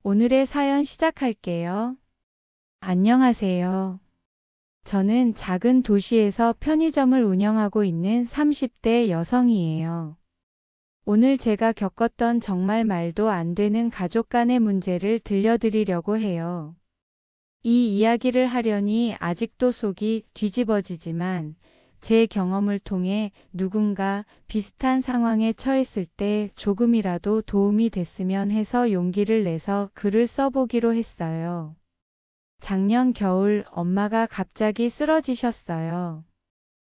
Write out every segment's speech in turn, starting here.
오늘의 사연 시작할게요. 안녕하세요. 저는 작은 도시에서 편의점을 운영하고 있는 30대 여성이에요. 오늘 제가 겪었던 정말 말도 안 되는 가족 간의 문제를 들려드리려고 해요. 이 이야기를 하려니 아직도 속이 뒤집어지지만 제 경험을 통해 누군가 비슷한 상황에 처했을 때 조금이라도 도움이 됐으면 해서 용기를 내서 글을 써보기로 했어요. 작년 겨울 엄마가 갑자기 쓰러지셨어요.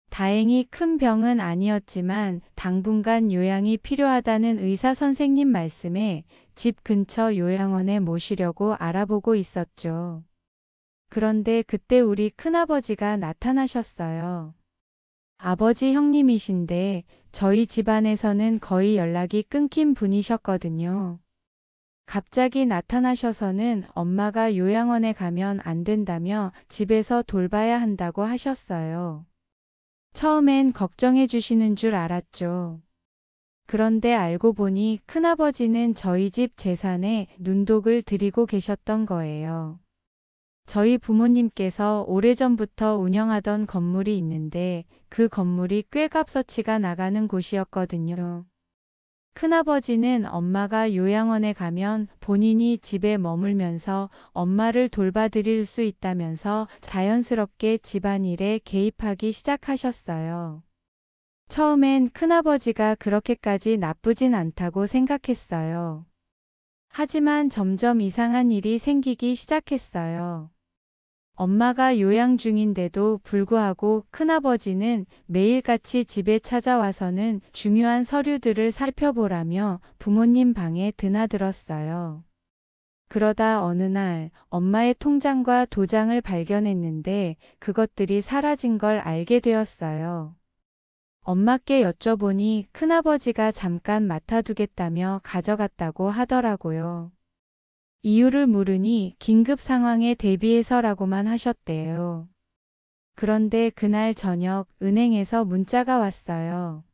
다행히 큰 병은 아니었지만 당분간 요양이 필요하다는 의사 선생님 말씀에 집 근처 요양원에 모시려고 알아보고 있었죠. 그런데 그때 우리 큰아버지가 나타나셨어요. 아버지 형님이신데 저희 집안에서는 거의 연락이 끊긴 분이셨거든요. 갑자기 나타나셔서는 엄마가 요양원에 가면 안 된다며 집에서 돌봐야 한다고 하셨어요. 처음엔 걱정해 주시는 줄 알았죠. 그런데 알고 보니 큰아버지는 저희 집 재산에 눈독을 들이고 계셨던 거예요. 저희 부모님께서 오래전부터 운영하던 건물이 있는데 그 건물이 꽤 값어치가 나가는 곳이었거든요. 큰아버지는 엄마가 요양원에 가면 본인이 집에 머물면서 엄마를 돌봐드릴 수 있다면서 자연스럽게 집안일에 개입하기 시작하셨어요. 처음엔 큰아버지가 그렇게까지 나쁘진 않다고 생각했어요. 하지만 점점 이상한 일이 생기기 시작했어요. 엄마가 요양 중인데도 불구하고 큰아버지는 매일같이 집에 찾아와서는 중요한 서류들을 살펴보라며 부모님 방에 드나들었어요. 그러다 어느 날 엄마의 통장과 도장을 발견했는데 그것들이 사라진 걸 알게 되었어요. 엄마께 여쭤보니 큰아버지가 잠깐 맡아두겠다며 가져갔다고 하더라고요. 이유를 물으니 긴급 상황에 대비해서라고만 하셨대요. 그런데 그날 저녁 은행에서 문자가 왔어요.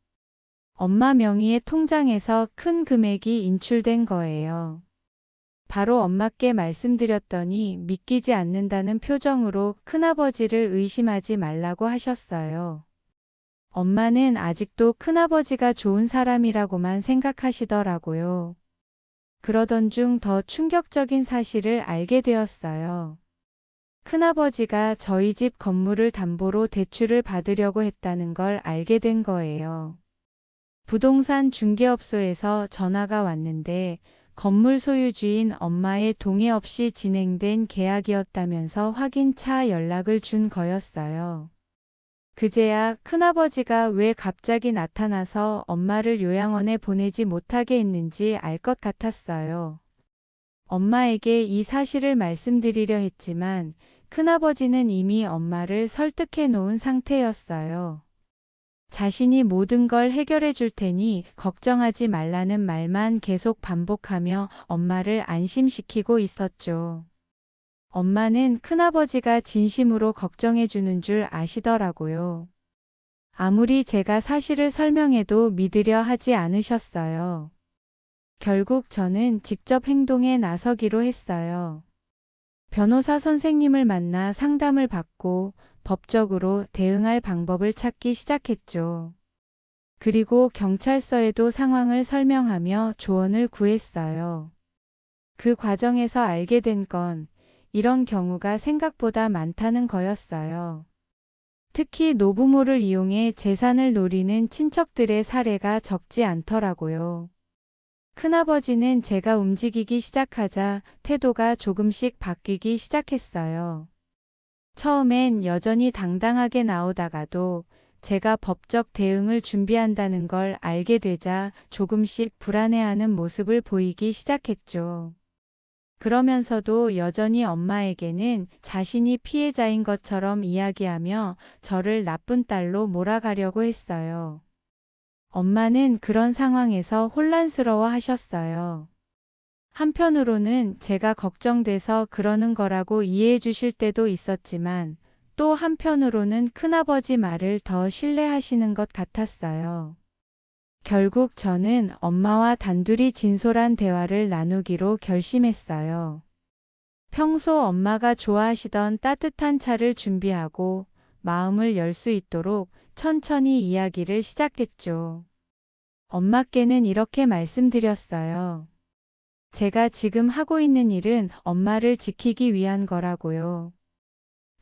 엄마 명의의 통장에서 큰 금액이 인출된 거예요. 바로 엄마께 말씀드렸더니 믿기지 않는다는 표정으로 큰아버지를 의심하지 말라고 하셨어요. 엄마는 아직도 큰아버지가 좋은 사람이라고만 생각하시더라고요. 그러던 중 더 충격적인 사실을 알게 되었어요. 큰아버지가 저희 집 건물을 담보로 대출을 받으려고 했다는 걸 알게 된 거예요. 부동산 중개업소에서 전화가 왔는데 건물 소유주인 엄마의 동의 없이 진행된 계약이었다면서 확인차 연락을 준 거였어요. 그제야 큰아버지가 왜 갑자기 나타나서 엄마를 요양원에 보내지 못하게 했는지 알 것 같았어요. 엄마에게 이 사실을 말씀드리려 했지만 큰아버지는 이미 엄마를 설득해 놓은 상태였어요. 자신이 모든 걸 해결해 줄 테니 걱정하지 말라는 말만 계속 반복하며 엄마를 안심시키고 있었죠. 엄마는 큰아버지가 진심으로 걱정해 주는 줄 아시더라고요. 아무리 제가 사실을 설명해도 믿으려 하지 않으셨어요. 결국 저는 직접 행동에 나서기로 했어요. 변호사 선생님을 만나 상담을 받고 법적으로 대응할 방법을 찾기 시작했죠. 그리고 경찰서에도 상황을 설명하며 조언을 구했어요. 그 과정에서 알게 된 건 이런 경우가 생각보다 많다는 거였어요. 특히 노부모를 이용해 재산을 노리는 친척들의 사례가 적지 않더라고요. 큰아버지는 제가 움직이기 시작하자 태도가 조금씩 바뀌기 시작했어요. 처음엔 여전히 당당하게 나오다가도 제가 법적 대응을 준비한다는 걸 알게 되자 조금씩 불안해하는 모습을 보이기 시작했죠. 그러면서도 여전히 엄마에게는 자신이 피해자인 것처럼 이야기하며 저를 나쁜 딸로 몰아가려고 했어요. 엄마는 그런 상황에서 혼란스러워 하셨어요. 한편으로는 제가 걱정돼서 그러는 거라고 이해해 주실 때도 있었지만 또 한편으로는 큰아버지 말을 더 신뢰하시는 것 같았어요. 결국 저는 엄마와 단둘이 진솔한 대화를 나누기로 결심했어요. 평소 엄마가 좋아하시던 따뜻한 차를 준비하고 마음을 열 수 있도록 천천히 이야기를 시작했죠. 엄마께는 이렇게 말씀드렸어요. 제가 지금 하고 있는 일은 엄마를 지키기 위한 거라고요.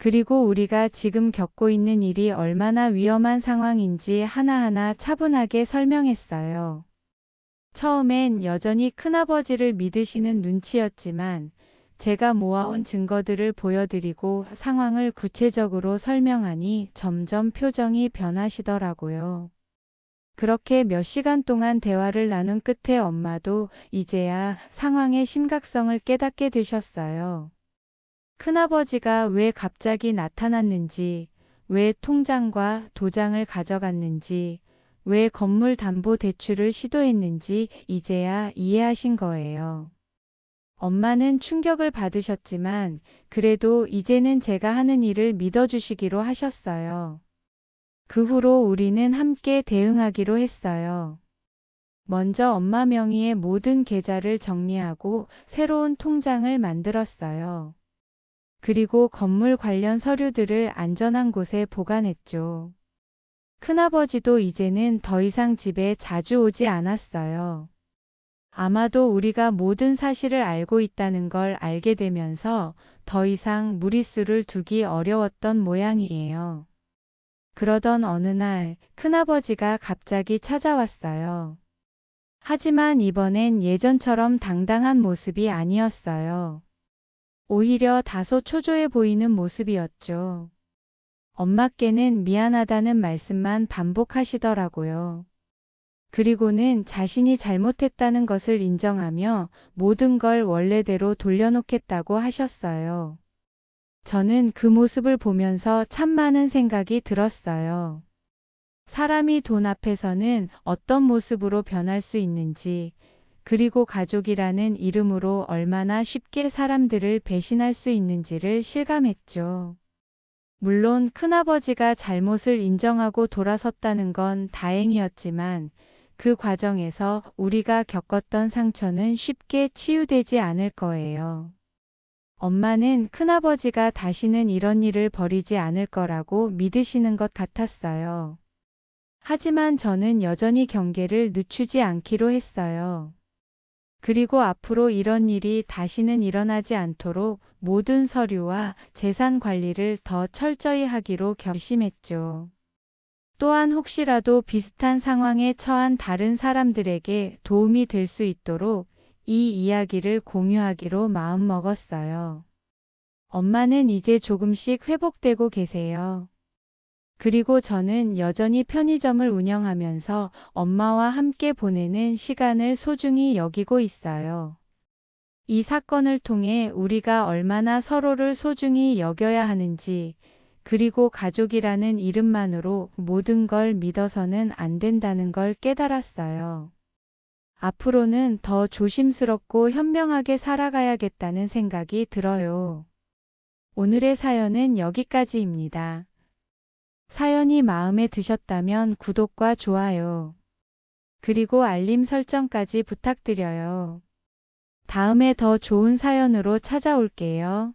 그리고 우리가 지금 겪고 있는 일이 얼마나 위험한 상황인지 하나하나 차분하게 설명했어요. 처음엔 여전히 큰아버지를 믿으시는 눈치였지만 제가 모아온 증거들을 보여드리고 상황을 구체적으로 설명하니 점점 표정이 변하시더라고요. 그렇게 몇 시간 동안 대화를 나눈 끝에 엄마도 이제야 상황의 심각성을 깨닫게 되셨어요. 큰아버지가 왜 갑자기 나타났는지, 왜 통장과 도장을 가져갔는지, 왜 건물 담보 대출을 시도했는지 이제야 이해하신 거예요. 엄마는 충격을 받으셨지만 그래도 이제는 제가 하는 일을 믿어주시기로 하셨어요. 그 후로 우리는 함께 대응하기로 했어요. 먼저 엄마 명의의 모든 계좌를 정리하고 새로운 통장을 만들었어요. 그리고 건물 관련 서류들을 안전한 곳에 보관했죠. 큰아버지도 이제는 더 이상 집에 자주 오지 않았어요. 아마도 우리가 모든 사실을 알고 있다는 걸 알게 되면서 더 이상 무리수를 두기 어려웠던 모양이에요. 그러던 어느 날 큰아버지가 갑자기 찾아왔어요. 하지만 이번엔 예전처럼 당당한 모습이 아니었어요. 오히려 다소 초조해 보이는 모습이었죠. 엄마께는 미안하다는 말씀만 반복하시더라고요. 그리고는 자신이 잘못했다는 것을 인정하며 모든 걸 원래대로 돌려놓겠다고 하셨어요. 저는 그 모습을 보면서 참 많은 생각이 들었어요. 사람이 돈 앞에서는 어떤 모습으로 변할 수 있는지, 그리고 가족이라는 이름으로 얼마나 쉽게 사람들을 배신할 수 있는지를 실감했죠. 물론 큰아버지가 잘못을 인정하고 돌아섰다는 건 다행이었지만 그 과정에서 우리가 겪었던 상처는 쉽게 치유되지 않을 거예요. 엄마는 큰아버지가 다시는 이런 일을 벌이지 않을 거라고 믿으시는 것 같았어요. 하지만 저는 여전히 경계를 늦추지 않기로 했어요. 그리고 앞으로 이런 일이 다시는 일어나지 않도록 모든 서류와 재산 관리를 더 철저히 하기로 결심했죠. 또한 혹시라도 비슷한 상황에 처한 다른 사람들에게 도움이 될 수 있도록 이 이야기를 공유하기로 마음먹었어요. 엄마는 이제 조금씩 회복되고 계세요. 그리고 저는 여전히 편의점을 운영하면서 엄마와 함께 보내는 시간을 소중히 여기고 있어요. 이 사건을 통해 우리가 얼마나 서로를 소중히 여겨야 하는지, 그리고 가족이라는 이름만으로 모든 걸 믿어서는 안 된다는 걸 깨달았어요. 앞으로는 더 조심스럽고 현명하게 살아가야겠다는 생각이 들어요. 오늘의 사연은 여기까지입니다. 사연이 마음에 드셨다면 구독과 좋아요, 그리고 알림 설정까지 부탁드려요. 다음에 더 좋은 사연으로 찾아올게요.